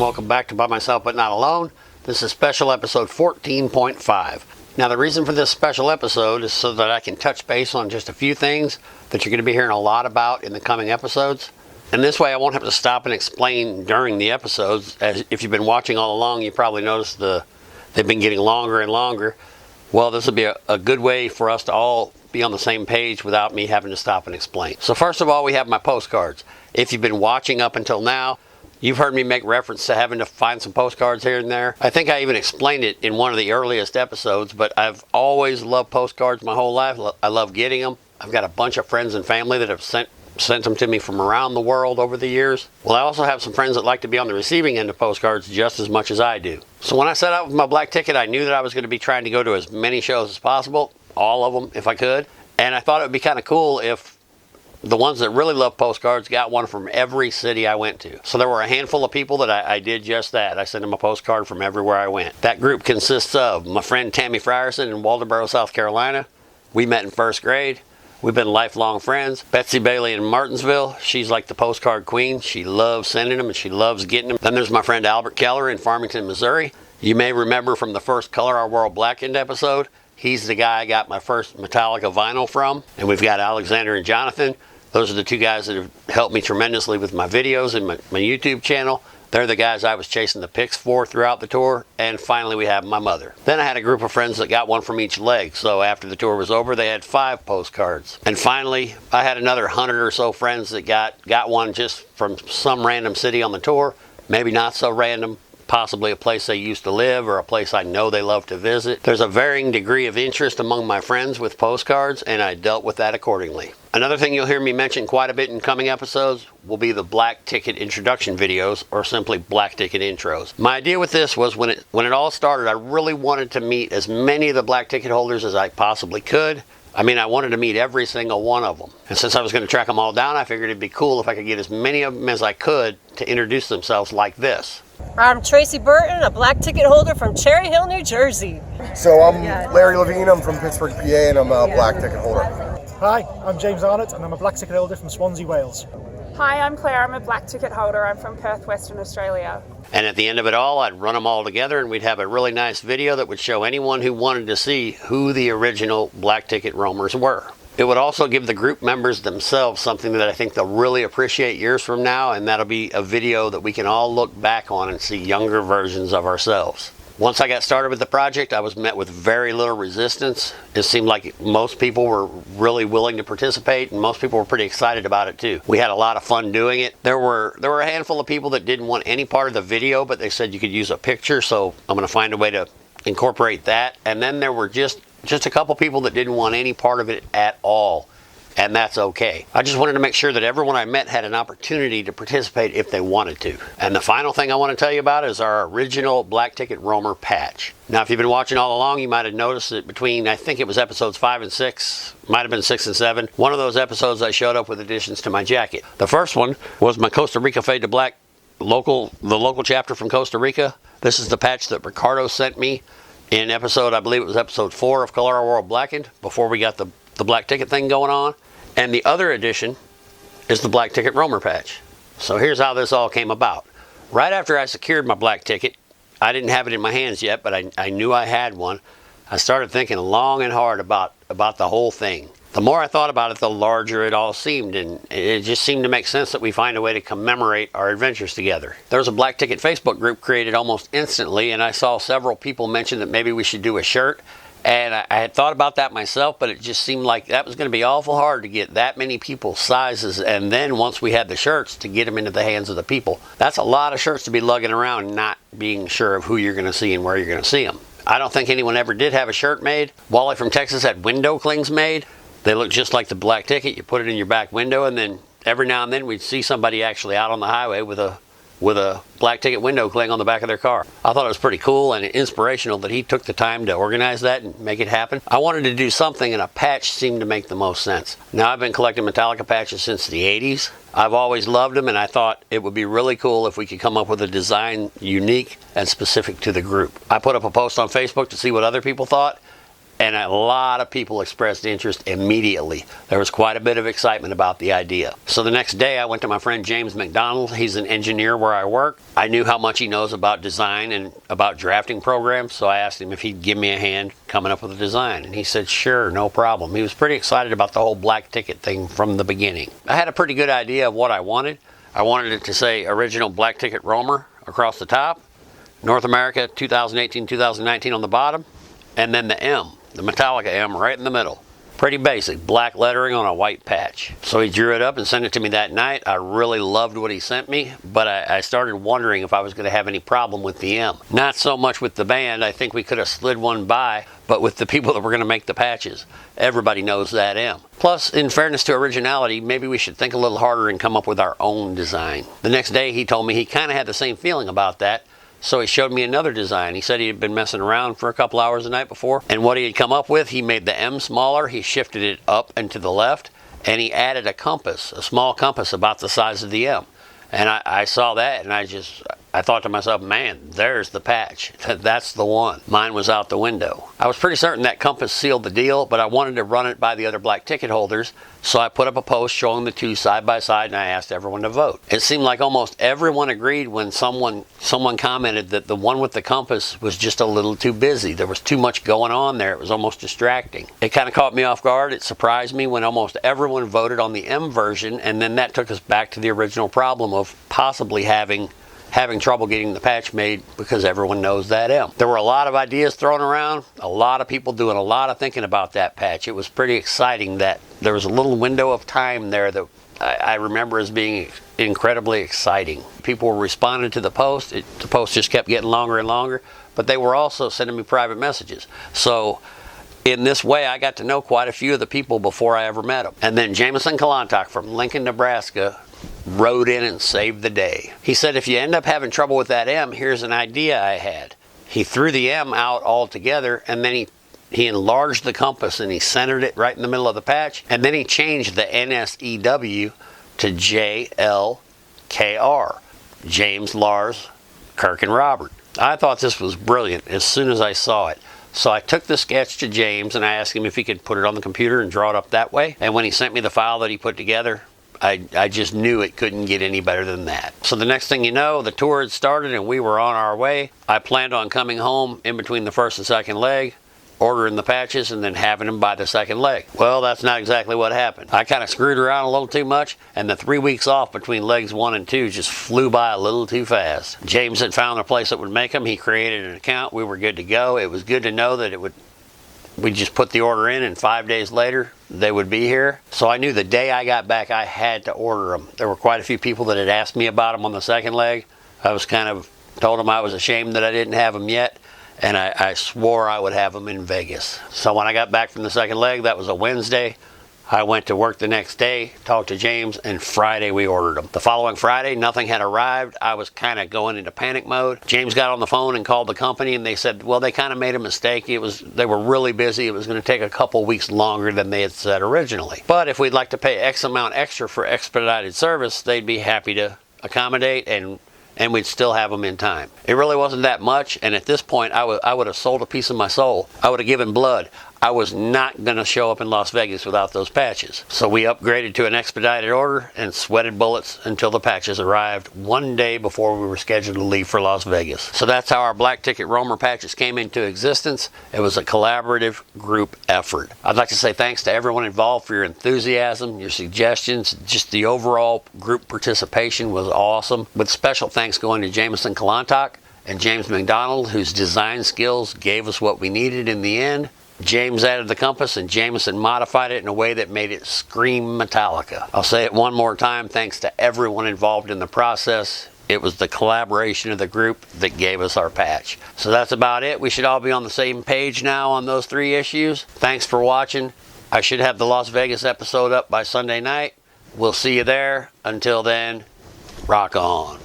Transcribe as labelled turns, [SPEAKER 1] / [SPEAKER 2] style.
[SPEAKER 1] and welcome back to By Myself But Not Alone. This is special episode 14.5. Now the reason for this special episode is so that I can touch base on just a few things that you're going to be hearing a lot about in the coming episodes. And this way I won't have to stop and explain during the episodes. As if you've been watching all along, you probably noticed they've been getting longer and longer. Well, this will be a good way for us to all be on the same page without me having to stop and explain. So first of all, we have my postcards. If you've been watching up until now, you've heard me make reference to having to find some postcards here and there. I think I even explained it in one of the earliest episodes, but I've always loved postcards my whole life. I love getting them. I've got a bunch of friends and family that have sent them to me from around the world over the years. Well, I also have some friends that like to be on the receiving end of postcards just as much as I do. So when I set out with my black ticket, I knew that I was going to be trying to go to as many shows as possible, all of them if I could. And I thought it would be kind of cool if the ones that really love postcards got one from every city I went to. So there were a handful of people that I did just that. I sent them a postcard from everywhere I went. That group consists of my friend Tammy Frierson in Waldoboro, South Carolina. We met in first grade. We've been lifelong friends. Betsy Bailey in Martinsville. She's like the postcard queen. She loves sending them and she loves getting them. Then there's my friend Albert Keller in Farmington, Missouri. You may remember from the first Color Our World Blackened episode. He's the guy I got my first Metallica vinyl from. And we've got Alexander and Jonathan. Those are the two guys that have helped me tremendously with my videos and my YouTube channel. They're the guys I was chasing the pics for throughout the tour. And finally, we have my mother. Then I had a group of friends that got one from each leg. So after the tour was over, they had 5 postcards. And finally, I had another 100 or so friends that got one just from some random city on the tour. Maybe not so random. Possibly a place they used to live or a place I know they love to visit. There's a varying degree of interest among my friends with postcards, and I dealt with that accordingly. Another thing you'll hear me mention quite a bit in coming episodes will be the black ticket introduction videos, or simply black ticket intros. My idea with this was when it all started, I really wanted to meet as many of the black ticket holders as I possibly could. I mean, I wanted to meet every single one of them. And since I was going to track them all down, I figured it'd be cool if I could get as many of them as I could to introduce themselves like this.
[SPEAKER 2] I'm Tracy Burton, a black ticket holder from Cherry Hill, New Jersey.
[SPEAKER 3] So I'm Larry Levine, I'm from Pittsburgh, PA, and I'm a black ticket holder.
[SPEAKER 4] Hi, I'm James Arnott, and I'm a black ticket holder from Swansea, Wales.
[SPEAKER 5] Hi, I'm Claire, I'm a black ticket holder. I'm from Perth, Western Australia.
[SPEAKER 1] And at the end of it all, I'd run them all together and we'd have a really nice video that would show anyone who wanted to see who the original black ticket roamers were. It would also give the group members themselves something that I think they'll really appreciate years from now, and that'll be a video that we can all look back on and see younger versions of ourselves. Once I got started with the project, I was met with very little resistance. It seemed like most people were really willing to participate, and most people were pretty excited about it too. We had a lot of fun doing it. There were a handful of people that didn't want any part of the video, but they said you could use a picture, so I'm going to find a way to incorporate that. And then there were just a couple people that didn't want any part of it at all, and that's okay. I just wanted to make sure that everyone I met had an opportunity to participate if they wanted to. And the final thing I want to tell you about is our original black ticket roamer patch. Now, if you've been watching all along, you might have noticed that between, I think it was episodes 5 and 6, might have been 6 and 7, one of those episodes I showed up with additions to my jacket. The first one was my Costa Rica Fade to Black the local chapter from Costa Rica. This is the patch that Ricardo sent me in episode, I believe it was episode 4 of Color Our World Blackened, before we got the black ticket thing going on. And the other edition is the black ticket roamer patch. So here's how this all came about. Right after I secured my black ticket, I didn't have it in my hands yet, but I knew I had one. I started thinking long and hard about the whole thing. The more I thought about it, the larger it all seemed, and it just seemed to make sense that we find a way to commemorate our adventures together. There was a black ticket Facebook group created almost instantly, and I saw several people mention that maybe we should do a shirt. And I had thought about that myself, but it just seemed like that was going to be awful hard to get that many people's sizes, and then once we had the shirts, to get them into the hands of the people. That's a lot of shirts to be lugging around, not being sure of who you're going to see and where you're going to see them. I don't think anyone ever did have a shirt made. Wally from Texas had window clings made. They look just like the black ticket. You put it in your back window, and then every now and then we'd see somebody actually out on the highway with a black ticket window cling on the back of their car. I thought it was pretty cool and inspirational that he took the time to organize that and make it happen. I wanted to do something, and a patch seemed to make the most sense. Now, I've been collecting Metallica patches since the 80s. I've always loved them, and I thought it would be really cool if we could come up with a design unique and specific to the group. I put up a post on Facebook to see what other people thought, and a lot of people expressed interest immediately. There was quite a bit of excitement about the idea. So the next day I went to my friend James McDonald. He's an engineer where I work. I knew how much he knows about design and about drafting programs, so I asked him if he'd give me a hand coming up with a design, and he said sure, no problem. He was pretty excited about the whole black ticket thing from the beginning. I had a pretty good idea of what I wanted. I wanted it to say original black ticket roamer across the top, North America 2018-2019 on the bottom, and then the M, the Metallica M, right in the middle. Pretty basic, black lettering on a white patch. So he drew it up and sent it to me that night. I really loved what he sent me, but I started wondering if I was going to have any problem with the M. Not so much with the band. I think we could have slid one by, but with the people that were going to make the patches. Everybody knows that M. Plus, in fairness to originality, maybe we should think a little harder and come up with our own design. The next day he told me he kind of had the same feeling about that. So he showed me another design. He said he had been messing around for a couple hours the night before, and what he had come up with, he made the M smaller, he shifted it up and to the left, and he added a compass, a small compass about the size of the M. And I saw that, and I thought to myself, man, there's the patch. That's the one. Mine was out the window. I was pretty certain that compass sealed the deal, but I wanted to run it by the other black ticket holders, so I put up a post showing the two side by side, and I asked everyone to vote. It seemed like almost everyone agreed when someone commented that the one with the compass was just a little too busy. There was too much going on there. It was almost distracting. It kind of caught me off guard. It surprised me when almost everyone voted on the M version, and then that took us back to the original problem of possibly having trouble getting the patch made because everyone knows that M. There were a lot of ideas thrown around, a lot of people doing a lot of thinking about that patch. It was pretty exciting that there was a little window of time there that I remember as being incredibly exciting. People were responding to the post. The post just kept getting longer and longer, but they were also sending me private messages. So in this way, I got to know quite a few of the people before I ever met them. And then Jameson Kalantok from Lincoln, Nebraska, rode in and saved the day. He said, if you end up having trouble with that M, here's an idea I had. He threw the M out altogether, and then he enlarged the compass and he centered it right in the middle of the patch, and then he changed the NSEW to JLKR, James, Lars, Kirk, and Robert. I thought this was brilliant as soon as I saw it. So I took the sketch to James and I asked him if he could put it on the computer and draw it up that way. And when he sent me the file that he put together, I just knew it couldn't get any better than that. So the next thing you know, the tour had started and we were on our way. I planned on coming home in between the first and second leg, ordering the patches, and then having them by the second leg. Well, that's not exactly what happened. I kind of screwed around a little too much, and the 3 weeks off between legs 1 and 2 just flew by a little too fast. James had found a place that would make them. He created an account. We were good to go. It was good to know that we just put the order in, and 5 days later they would be here. So I knew the day I got back I had to order them. There were quite a few people that had asked me about them on the second leg. I was told them I was ashamed that I didn't have them yet, and I swore I would have them in Vegas. So when I got back from the second leg, that was a Wednesday. I went to work the next day, talked to James, and Friday we ordered them. The following Friday, nothing had arrived. I was kind of going into panic mode. James got on the phone and called the company, and they said, well, they kind of made a mistake. They were really busy. It was going to take a couple weeks longer than they had said originally. But if we'd like to pay X amount extra for expedited service, they'd be happy to accommodate, and we'd still have them in time. It really wasn't that much, and at this point, I would have sold a piece of my soul. I would have given blood. I was not going to show up in Las Vegas without those patches. So we upgraded to an expedited order and sweated bullets until the patches arrived 1 day before we were scheduled to leave for Las Vegas. So that's how our black ticket roamer patches came into existence. It was a collaborative group effort. I'd like to say thanks to everyone involved for your enthusiasm, your suggestions. Just the overall group participation was awesome. With special thanks going to Jameson Kalantok and James McDonald, whose design skills gave us what we needed in the end. James added the compass and Jameson modified it in a way that made it scream Metallica. I'll say it one more time, thanks to everyone involved in the process. It was the collaboration of the group that gave us our patch. So that's about it. We should all be on the same page now on those 3 issues. Thanks for watching. I should have the Las Vegas episode up by Sunday night. We'll see you there. Until then, rock on.